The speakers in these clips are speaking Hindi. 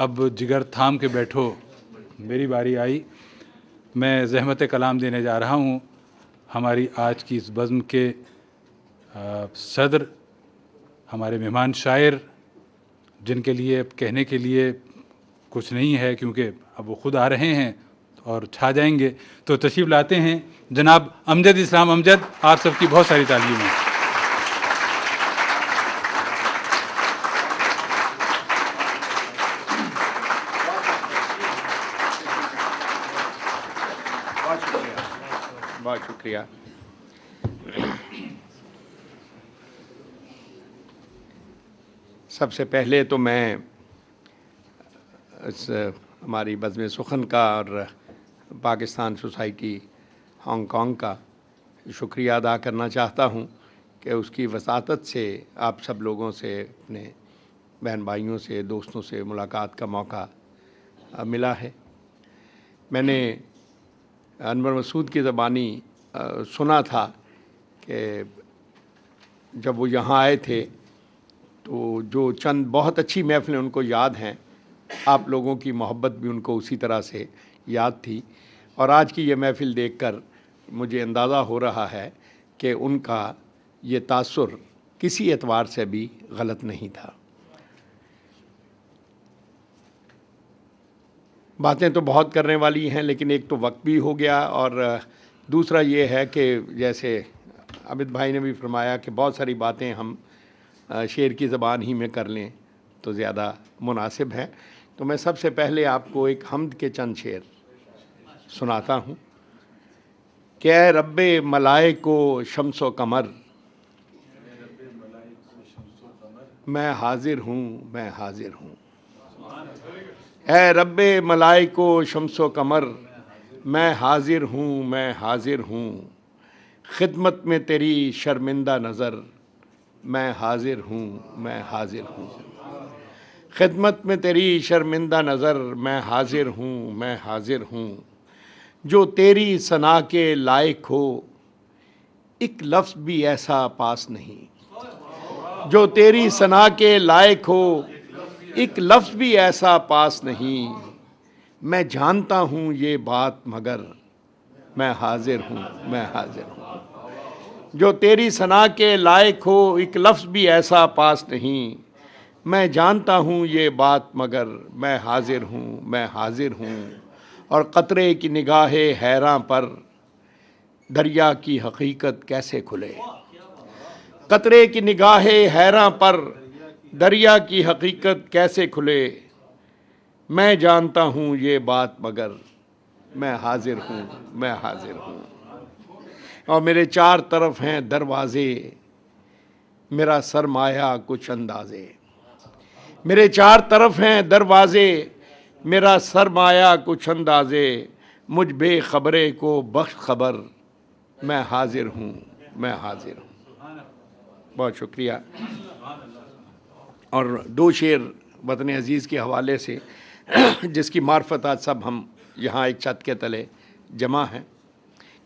अब जिगर थाम के बैठो, मेरी बारी आई। मैं ज़हमत कलाम देने जा रहा हूँ हमारी आज की इस बज़्म के सदर, हमारे मेहमान शायर, जिनके लिए अब कहने के लिए कुछ नहीं है क्योंकि अब वो खुद आ रहे हैं और छा जाएंगे। तो तशरीफ़ लाते हैं जनाब अमजद इस्लाम अमजद। आप सबकी बहुत सारी तालीमें। बहुत शुक्रिया। सबसे पहले तो मैं इस हमारी बज़्म सुखन का और पाकिस्तान सोसाइटी हांगकांग का शुक्रिया अदा करना चाहता हूँ कि उसकी वसातत से आप सब लोगों से, अपने बहन भाइयों से, दोस्तों से मुलाकात का मौका मिला है। मैंने अनवर मसूद की ज़बानी सुना था कि जब वो यहाँ आए थे तो जो चंद बहुत अच्छी महफ़िलें उनको याद हैं, आप लोगों की मोहब्बत भी उनको उसी तरह से याद थी। और आज की ये महफ़िल देखकर मुझे अंदाज़ा हो रहा है कि उनका ये तासुर किसी एतबार से भी गलत नहीं था। बातें तो बहुत करने वाली हैं, लेकिन एक तो वक्त भी हो गया और दूसरा ये है कि जैसे आबिद भाई ने भी फरमाया कि बहुत सारी बातें हम शेर की ज़बान ही में कर लें तो ज़्यादा मुनासिब है। तो मैं सबसे पहले आपको एक हम्द के चंद शेर सुनाता हूँ कि ऐ रब्बे मलाइको शम्सो कमर, मैं हाजिर हूँ, मैं हाजिर हूँ। ऐ रब्बे मलाइको शम्सो कमर, मैं हाजिर हूँ, मैं हाजिर हूँ। खिदमत में तेरी शर्मिंदा नज़र, मैं हाजिर हूँ, मैं हाजिर हूँ। खिदमत में तेरी शर्मिंदा नज़र, मैं हाजिर हूँ, मैं हाजिर हूँ। जो तेरी सना के लायक हो, एक लफ्ज़ भी ऐसा पास नहीं। जो तेरी सना के लायक हो, एक लफ्ज़ भी ऐसा पास नहीं। मैं जानता हूँ ये बात मगर मैं हाजिर हूँ, मैं हाजिर हूँ। जो तेरी सना के लायक हो, एक लफ्ज़ भी ऐसा पास नहीं। मैं जानता हूँ ये बात मगर मैं हाजिर हूँ, मैं हाजिर हूँ। और क़तरे की निगाहे हैरां पर दरिया की हकीकत कैसे खुले। क़तरे की निगाहे हैरां पर दरिया की हकीकत कैसे खुले। मैं जानता हूँ ये बात मगर मैं हाजिर हूँ, मैं हाजिर हूँ। और मेरे चार तरफ हैं दरवाज़े, मेरा सरमाया कुछ अंदाज़े। मेरे चार तरफ हैं दरवाज़े, मेरा सरमाया कुछ अंदाज़े। मुझ बेखबरे को बख्श खबर, मैं हाजिर हूँ, मैं हाजिर हूँ। बहुत शुक्रिया। और दो शेर वतन अज़ीज़ के हवाले से जिसकी मार्फत आज सब हम यहाँ एक छत के तले जमा हैं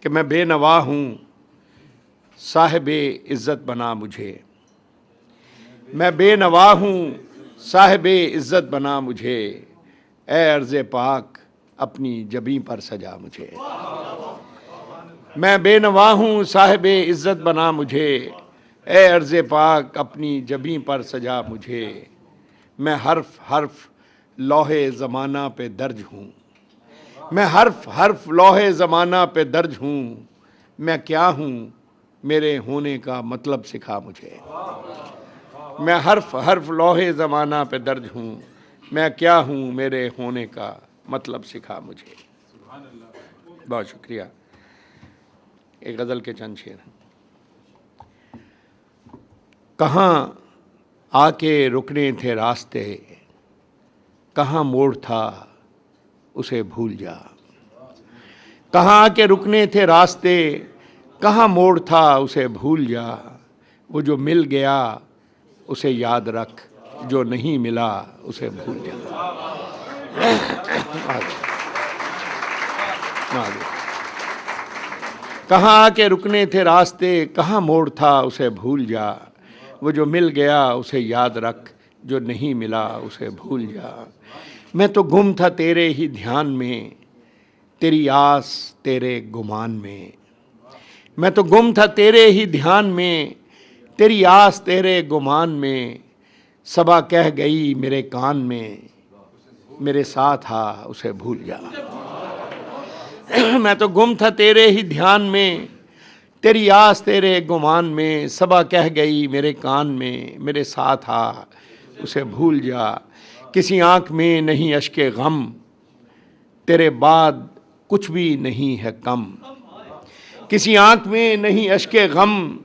कि मैं बेनवा हूँ, साहिबे इज़्ज़त बना मुझे। मैं बेनवा हूँ, साहिबे इज़्ज़त बना मुझे। ए अर्ज़े पाक अपनी जबीं पर सजा मुझे। मैं बेनवा हूँ, साहिबे इज़्ज़त बना मुझे। ए अर्ज़े पाक अपनी जबीं पर सजा मुझे। मैं हर्फ हर्फ लौहे ज़माना पे दर्ज हूँ। मैं हर्फ हर्फ लौहे ज़माना पे दर्ज हूँ। मैं क्या हूँ, मेरे होने का मतलब सिखा मुझे। मैं हर्फ हर्फ लौहे ज़माना पे दर्ज हूँ। मैं क्या हूँ, मेरे होने का मतलब सिखा मुझे। बहुत शुक्रिया। एक गज़ल के चंद शेर हैं। कहाँ आके रुकने थे रास्ते, कहाँ मोड़ था उसे भूल जा। कहाँ आके रुकने थे रास्ते, कहाँ मोड़ था उसे भूल जा। वो जो मिल गया उसे याद रख, जो नहीं मिला उसे भूल जा। कहाँ आके रुकने थे रास्ते, कहाँ मोड़ था उसे भूल जा। वो जो मिल गया उसे याद रख, जो नहीं मिला उसे भूल जा। मैं तो गुम था तेरे ही ध्यान में, तेरी आस तेरे गुमान में। मैं तो गुम था तेरे ही ध्यान में, तेरी आस तेरे गुमान में। सबा कह गई मेरे कान में, मेरे साथ आ उसे भूल जा। मैं तो गुम था तेरे ही ध्यान में, तेरी आस तेरे गुमान में। सबा कह गई मेरे कान में, मेरे साथ आ उसे भूल जा। किसी आँख में नहीं अश्के गम, तेरे बाद कुछ भी नहीं है कम। किसी आँख में नहीं अश्के गम,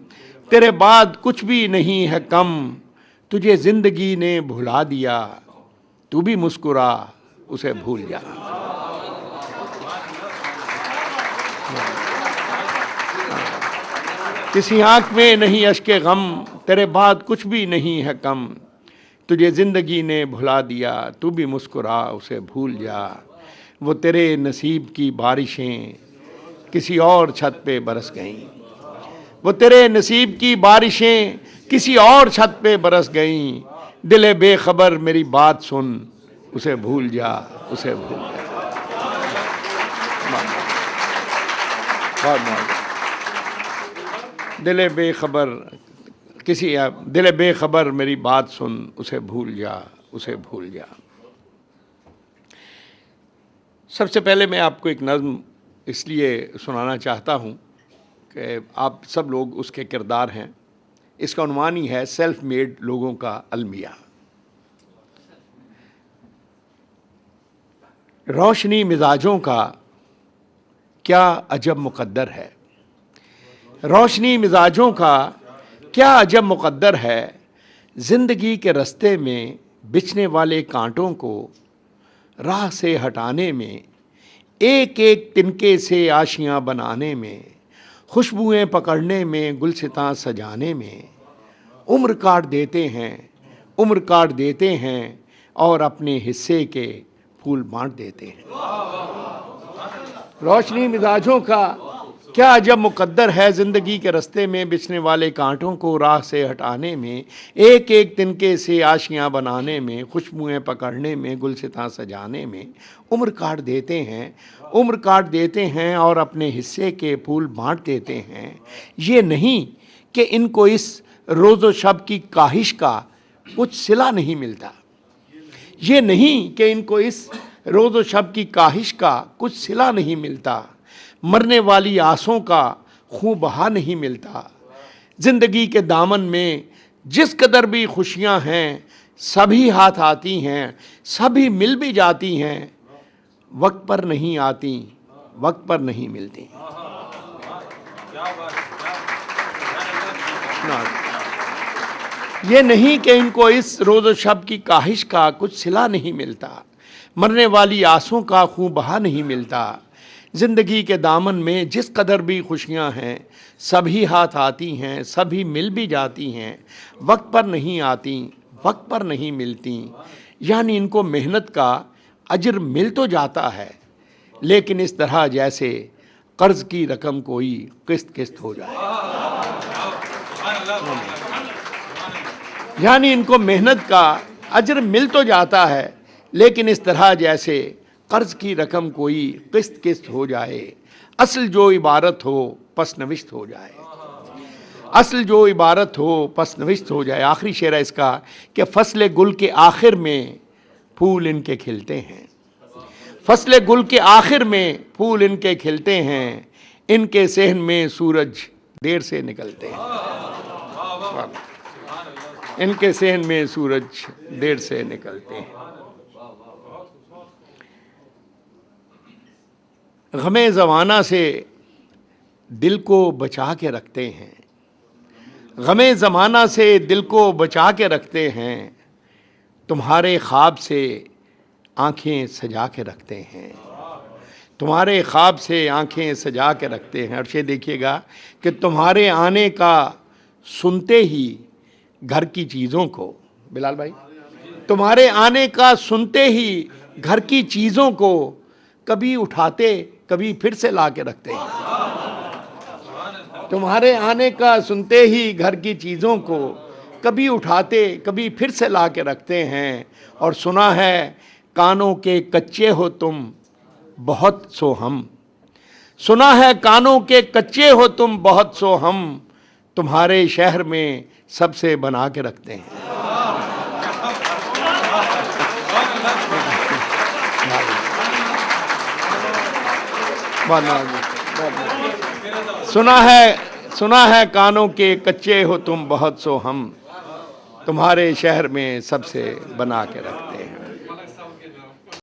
तेरे बाद कुछ भी नहीं है कम। तुझे जिंदगी ने भुला दिया, तू भी मुस्कुरा उसे भूल जा। किसी आँख में नहीं अश्के गम, तेरे बाद कुछ भी नहीं है कम। तुझे जिंदगी ने भुला दिया, तू भी मुस्कुरा उसे भूल जा। वो तेरे नसीब की बारिशें किसी और छत पे बरस गईं। वो तेरे नसीब की बारिशें किसी और छत पे बरस गईं। दिले बेखबर मेरी बात सुन, उसे भूल जा, उसे भूल जा। दिले बेखबर दिले बेखबर मेरी बात सुन, उसे भूल जा, उसे भूल जा। सबसे पहले मैं आपको एक नज़्म इसलिए सुनाना चाहता हूँ कि आप सब लोग उसके किरदार हैं। इसका उन्वान ही है सेल्फ मेड लोगों का अलमिया। रोशनी मिजाजों का क्या अजब मुकद्दर है। रोशनी मिजाजों का क्या अजब मुकद्दर है। जिंदगी के रास्ते में बिछने वाले कांटों को राह से हटाने में, एक एक तिनके से आशियां बनाने में, खुशबुएं पकड़ने में, गुलसितां सजाने में। उम्र काट देते हैं, उम्र काट देते हैं और अपने हिस्से के फूल बांट देते हैं। रोशनी मिजाजों का क्या अजब मुकद्दर है। ज़िंदगी के रास्ते में बिछने वाले कांटों को राह से हटाने में, एक एक तिनके से आशियां बनाने में, खुशबुएं पकड़ने में, गुलसितां सजाने में। उम्र काट देते हैं, उम्र काट देते हैं और अपने हिस्से के फूल बांट देते हैं। ये नहीं कि इनको इस रोज़ो शब की काहिश का कुछ सिला नहीं मिलता। ये नहीं कि इनको इस रोज़ो शब की काहिश का कुछ सिला नहीं मिलता। मरने वाली आसों का खून बहा नहीं मिलता। जिंदगी के दामन में जिस कदर भी खुशियां हैं, सभी हाथ आती हैं, सभी मिल भी जाती हैं। वक्त पर नहीं आती, वक्त पर नहीं मिलती। ये नहीं कि इनको इस रोज़ो शब की काहिश का कुछ सिला नहीं मिलता। मरने वाली आसों का खून बहा नहीं मिलता। ज़िंदगी के दामन में जिस कदर भी खुशियां हैं, सभी हाथ आती हैं, सभी मिल भी जाती हैं। वक्त पर नहीं आती, वक्त पर नहीं मिलती। यानी इनको मेहनत का अजर मिल तो जाता है, लेकिन इस तरह जैसे कर्ज की रकम कोई किस्त किस्त हो जाए। यानी इनको मेहनत का अजर मिल तो जाता है, लेकिन इस तरह जैसे कर्ज की रकम कोई किस्त किस्त हो जाए। असल जो इबारत हो पस नविश्त हो जाए। असल जो इबारत हो पस नविश्त हो जाए। आखिरी शेर है इसका कि फसले गुल के आखिर में फूल इनके खिलते हैं। फसले गुल के आखिर में फूल इनके खिलते हैं। इनके सेहन में सूरज देर से निकलते हैं। इनके सेहन में सूरज देर से निकलते हैं। गमे ज़माना से दिल को बचा के रखते हैं। गमे ज़माना से दिल को बचा के रखते हैं। तुम्हारे ख्वाब से आंखें सजा के रखते हैं। तुम्हारे ख्वाब से आंखें सजा के रखते हैं। और ये देखिएगा कि तुम्हारे आने का सुनते ही घर की चीज़ों को, बिलाल भाई, तुम्हारे आने का सुनते ही घर की चीज़ों को कभी उठाते कभी फिर से ला के रखते हैं। तुम्हारे आने का सुनते ही घर की चीज़ों को कभी उठाते कभी फिर से ला के रखते हैं। और सुना है कानों के कच्चे हो तुम बहुत सो हम। सुना है कानों के कच्चे हो तुम बहुत सो हम, तुम्हारे शहर में सबसे बना के रखते हैं। सुना है कानों के कच्चे हो तुम बहुत सो हम, तुम्हारे शहर में सबसे बना के रखते हैं।